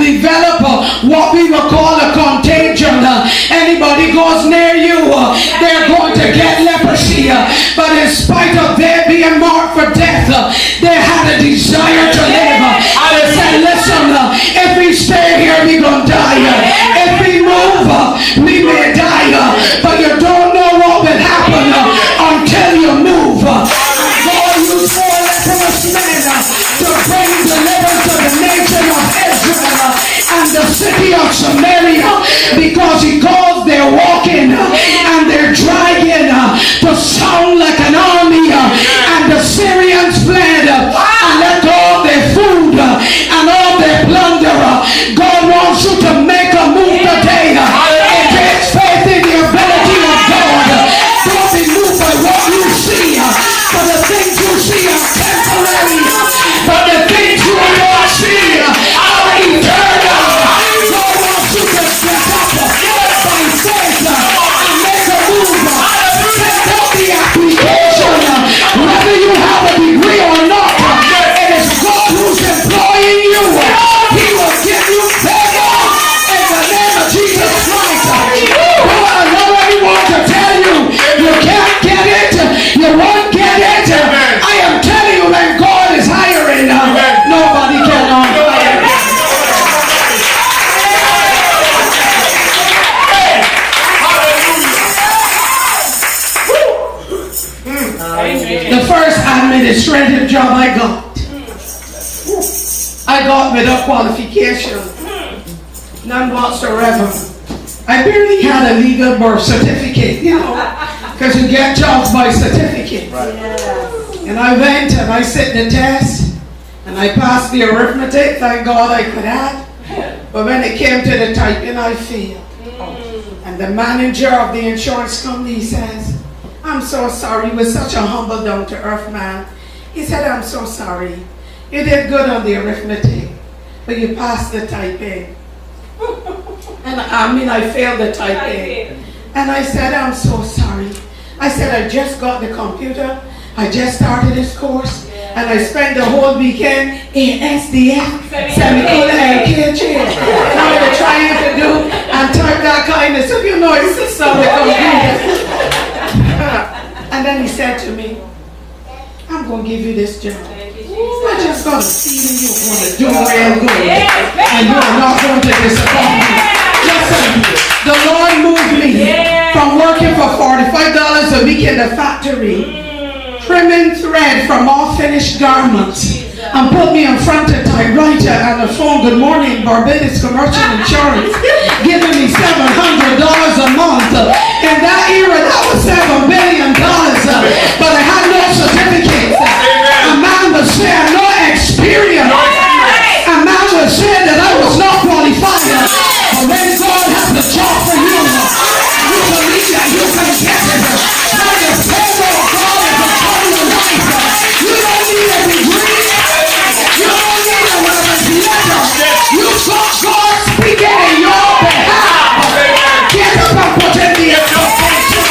develop what we will call a contagion. Anybody goes near you, they're going to get leprosy. But in spite of their being marked for death, they had a desire to live. They said, listen, if we stay here, we're going to die. If we move, we may die. But you don't know what will happen until you move. God used 4 leprous men to bring deliverance to the nation of Israel and the city of Samaria, because he caused their walking and their dragging to sound like an army, and the Syrians fled and left all their food and all their plunder. God wants you to make a move today. It takes faith in the ability of God. Don't be moved by what you see, for the things you see are temporary, but the things you don't see are eternal. God wants you to step up by faith and make a move. Take up the application. Whether you have a degree or not, it is God who's employing you. He will give you favor in the name of Jesus Christ. God, I already want to tell you, you can't get it, you won't get it. I am telling you, when God is hiring, nobody can hire. The first administrative job I got without qualification, none whatsoever. I barely had a legal birth certificate, because you get jobs by certificate. And I went and I sit the test and I passed the arithmetic. Thank God I could add. But when it came to the typing, I failed. And the manager of the insurance company says, I'm so sorry. He was such a humble, down-to-earth man. He said, I'm so sorry. You did good on the arithmetic, but you passed the typing. And I failed the typing. And I said, I'm so sorry. I said, I just got the computer. I just started this course. And I spent the whole weekend in SDF, semicolon, LKG. Now they're trying to do and type that kind of stuff. It's just on the computer. And then he said to me, I'm going to give you this job. I just got a feeling you're going to do real good. And you are not going to disappoint me. Listen, the Lord moved me from working for $45 a week in the factory, trimming thread from all finished garments, and put me in front of typewriter and the phone, good morning, Barbados Commercial Insurance, giving me $700 a month. In that era, that was $7 billion, but I had no certificates. A man would say I had no experience. A man would say that I was not qualified. But when God has the job for you, you believe that you can get it. Now the favor of God is upon your life. You don't need a degree. You don't need a letter. You saw God speaking in your behalf. Get up and put in the expectation.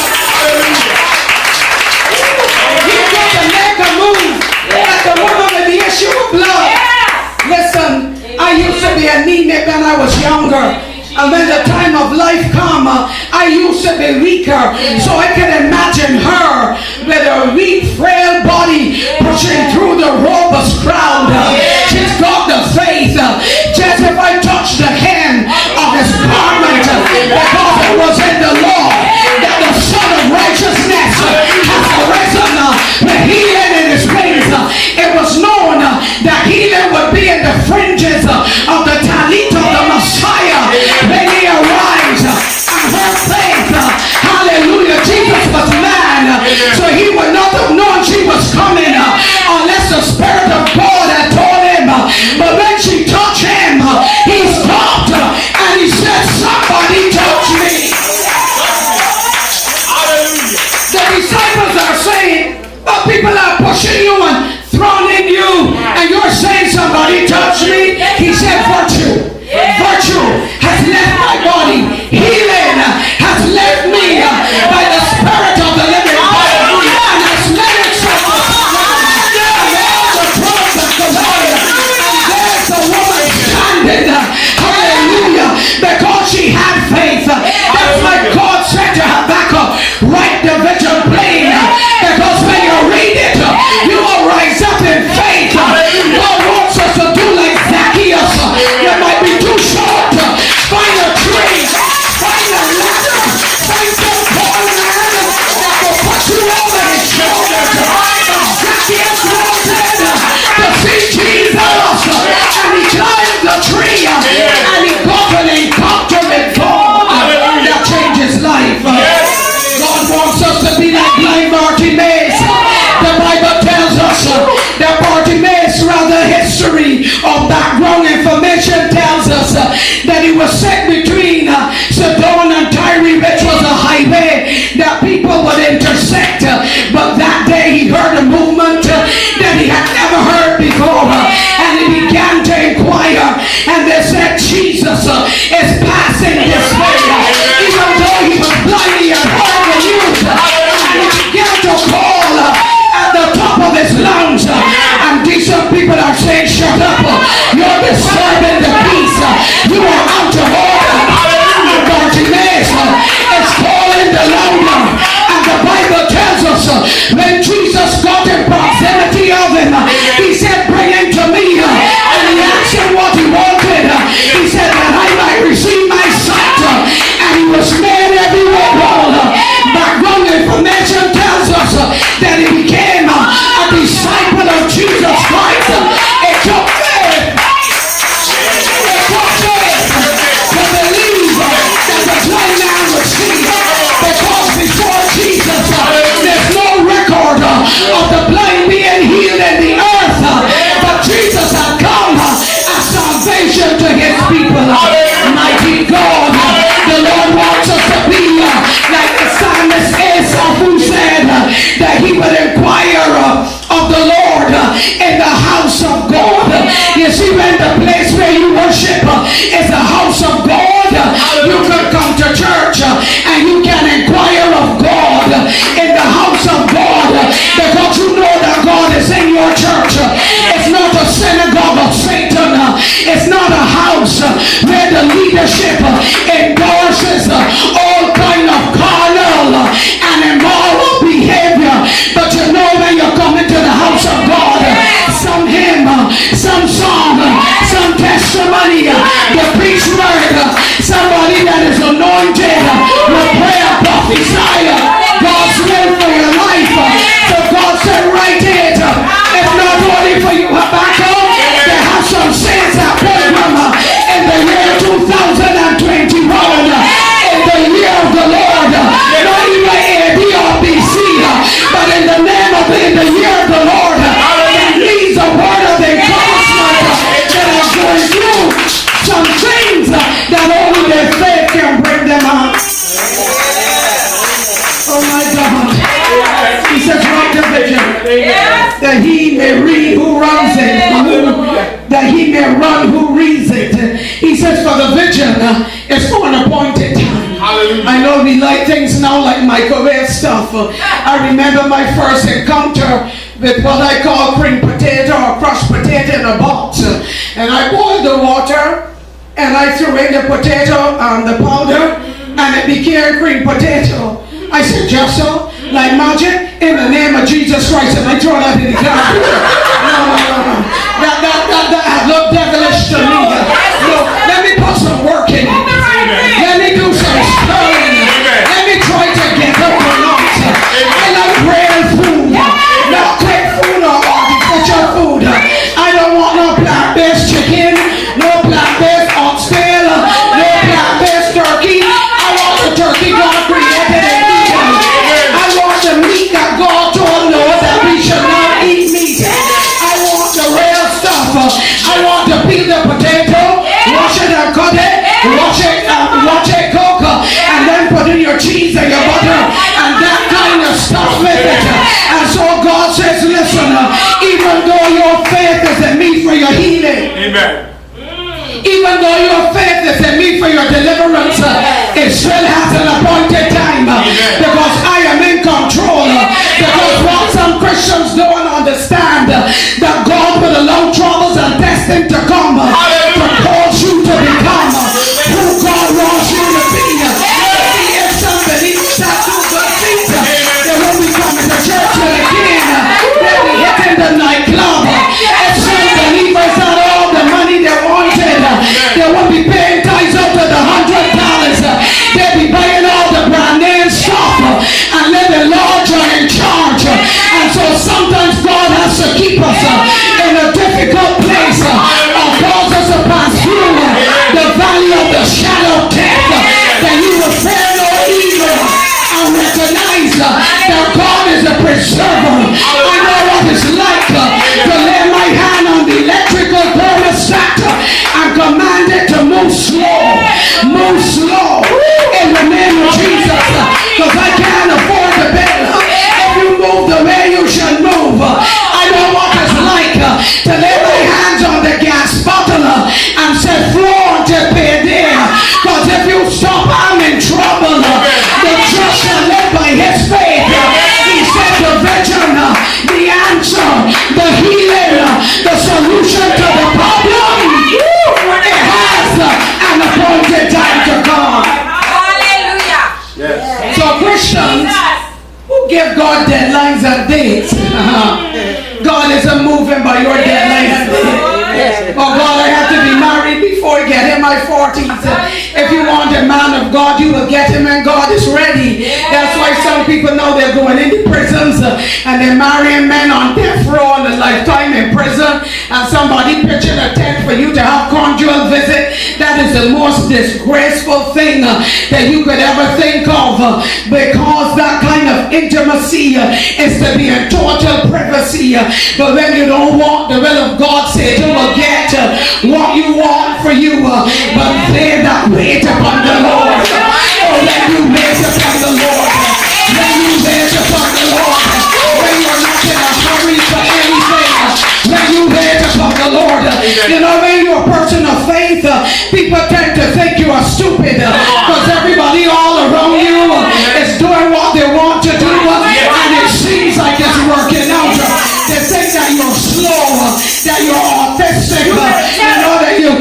You've got to make a move. Like the woman with the issue of blood. Listen, I used to be anemic when I was younger. And when the time of life come, I used to be weaker. So I can imagine her with her weak, frail body pushing through the robust crowd. She's got the faith. Just if I touch the hem of his garment, because it was in the law that the Son of Righteousness has arisen with healing in his wings. It was known that healing would be in the fringes of the talit of the Messiah. When he arrives and her faith, hallelujah, Jesus was man, so he would not have known she was coming unless the Spirit of God had told him. But when she touched him, he stopped and he said, somebody touch me. The disciples are saying, but people are pushing you and throwing you, and you're saying somebody touch me. He said, for disturbing the peace. You are out of order. And Bartimaeus is calling the louder. And the Bible tells us when Jesus got in proximity of him, he said, bring him to me. And he asked him what he wanted. He said that I might receive my sight. And he was made everywhere whole. Background information tells us that he became a disciple of Jesus Christ. It took faith. It took faith to believe that the blind man would see. Because before Jesus, there's no record of the blind being healed in the earth. But Jesus had come as salvation to his people. Mighty God, the Lord wants us to be like the psalmist Asaph, who said that he would inquire of the Lord in the house of God. You see, when the place where you worship is the house of God, you could come to church and you can inquire of God in the house of God, because you know that God is in your church. It's not a synagogue of Satan. It's not a house where the leadership endorses all kind of carnal and immoral behavior. But you know, when you come into the house of God, some hymn, some song, some testimony, the preach word, somebody that is anointed with prayer, prophesy God's will for your life. So God said, write it. It's not only for you, Habakkuk. There have some saints that pilgrim in the year 2021, in the year of the Lord, not even AD or BC, but in the name of in the year of the Lord, that needs a word of encouragement, that are going through some things that only their faith can bring them out. Oh my God. He says, write the vision, that he may read who runs it, that he may run who reads it. He says, for the vision is for an appointed time. I know we like things now like microwave stuff. I remember my first encounter with what I call cream potato or crushed potato in a box. And I boiled the water and I threw in the potato and the powder, and it became cream potato. I said, just so, like magic, in the name of Jesus Christ, and I throw that in the garbage. No. That had looked devilish to me. No, let me put some work in it. Let me do some stirring. Let me try to get up or not. I like real food, not quick food or artificial food. I don't want no plant-based chicken, no plant-based oxtail, no plant-based turkey. I want the turkey God created in Eden. I want the meat that God told Noah that we should not eat meat. I want the real stuff. I want to peel the potato, wash it and cut it, watch it cook, and then put in your cheese and your butter and that kind of stuff with it. And so God says, listen, even though your faith is in me for your healing, amen, even though your faith is in me for your deliverance, it still has an appointed time, because I am in control. Because what some Christians don't understand, that God will allow troubles and testing to come to cause you to become who God wants you to be. If somebody that do good things, they won't be coming to church again. They'll be hitting the nightclub. If some believers had all the money they wanted, they won't be paying tithes out to the $100. They'll be buying all the brand name stuff and living large and in charge. And so sometimes God has to keep us in a difficult place dates. God isn't moving by your deadline. Oh God, I have to be married before I get in my 40s. If you want a man of God, you will get him and God is ready. That's why some people know they're going into prisons and they're marrying men on death row and a lifetime in prison, and somebody pitching a tent for you to have conjugal visit. That is the most disgraceful thing that you could ever think of, because that kind of intimacy is to be in total privacy. But when you don't want the will of God, Satan will get what you want for you. But they that wait upon the Lord, oh, when you wait upon the Lord, when you wait upon the Lord, when you're not in a hurry for anything, when you wait upon the Lord, you know, when you're a person of faith, people tend to think you are stupid because everybody all around you is doing what they want to do, and it seems like it's working out. They think that you're slow, that you're autistic, you know, that you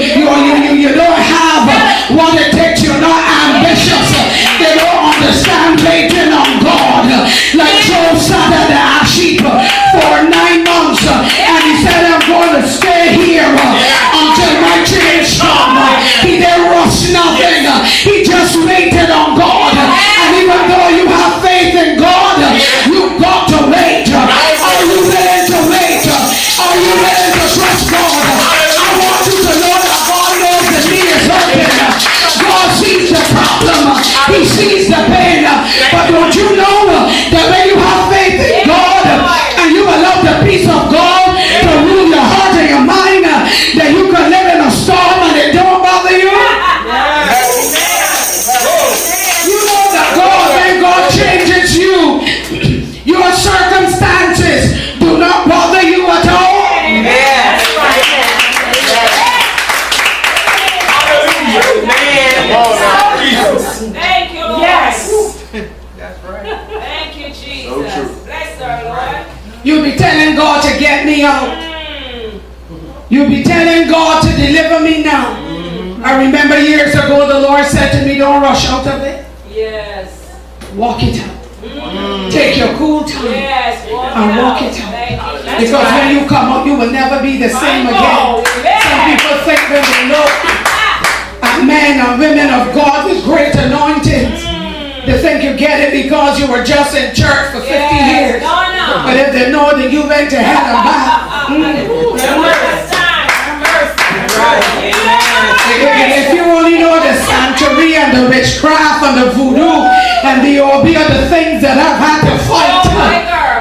don't have what it takes, you're not ambitious. They don't understand waiting on God. Like Job sat at the ash heap for 9 months and he said, I'm going to stay here until my change comes. He didn't rush nothing. He just waited on God. And even though you have faith in God, you've got to wait. Are you willing to wait? Are you willing to trust God? I want you to know that God knows the need is open. God sees the problem. He sees the pain. But don't you know that when you have faith in God and you allow the peace of God to rule your heart and your mind, that you can live in a storm and it don't bother you? You know that God, when God changes you, your circumstances do not bother you at all. Thank you, Lord. Yes. That's right. Thank you, Jesus. So true. Bless our Lord. You'll be telling God to get me out. You'll be telling God to deliver me now. I remember years ago the Lord said to me, don't rush out of it. Yes. Walk it out. Take your cool time. Yes. And walk it out. Because when you come up, you will never be the same again. Some people think when they look at men and women of God with great anointings, they think you get it because you were just in church for 50 years. But if they know that you went to hell and back, if you only know the sanctuary and the witchcraft and the voodoo and the orby are the things that I've had to fight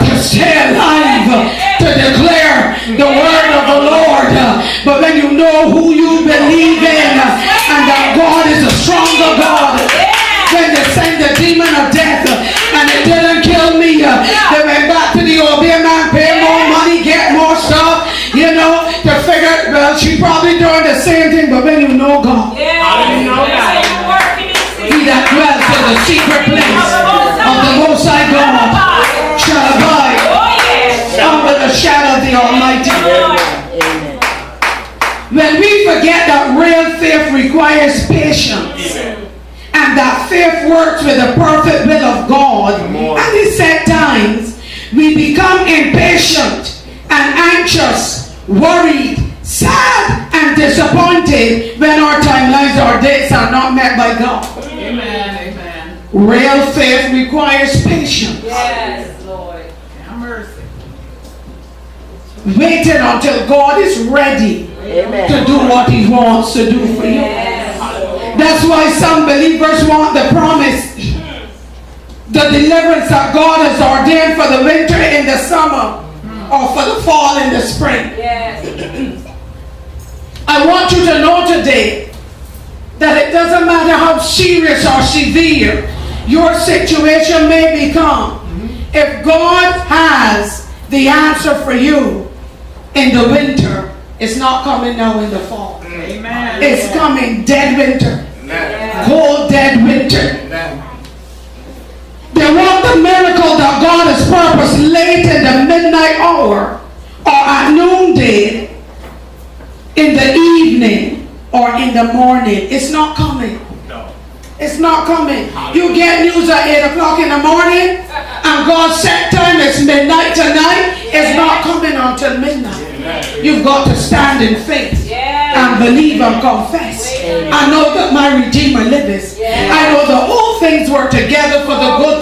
to stay alive, to declare the word of the Lord. But when you know who you believe in and that God is a stronger God, when they sent the demon of death and it didn't kill me, they went back to the orby man, pay more money, get more stuff, you know, to figure, well, she probably doing the same thing. But when you know God, he that dwells in the secret place of the Most High God shall abide under the shadow of the Almighty. When we forget that real faith requires patience, and that faith works with the perfect will of God, and in set times we become impatient and anxious, worried, sad and disappointed when our timelines or dates are not met by God. Amen. Amen. Real faith requires patience. Yes, Lord. Have mercy. Waiting until God is ready to do what He wants to do for you. Yes. That's why some believers want the promise, the deliverance that God has ordained for the winter in the summer or for the fall in the spring. Yes. I want you to know today that it doesn't matter how serious or severe your situation may become. If God has the answer for you in the winter, it's not coming now in the fall. Amen. It's coming dead winter. Amen. Cold dead winter. They want the miracle that God has purposed late in the midnight hour or at noonday, in the evening or in the morning. It's not coming. No. It's not coming. You get news at 8 o'clock in the morning and God's set time is midnight tonight. until midnight. You've got to stand in faith and believe and confess. I know that my Redeemer liveth. I know that all things work together for the good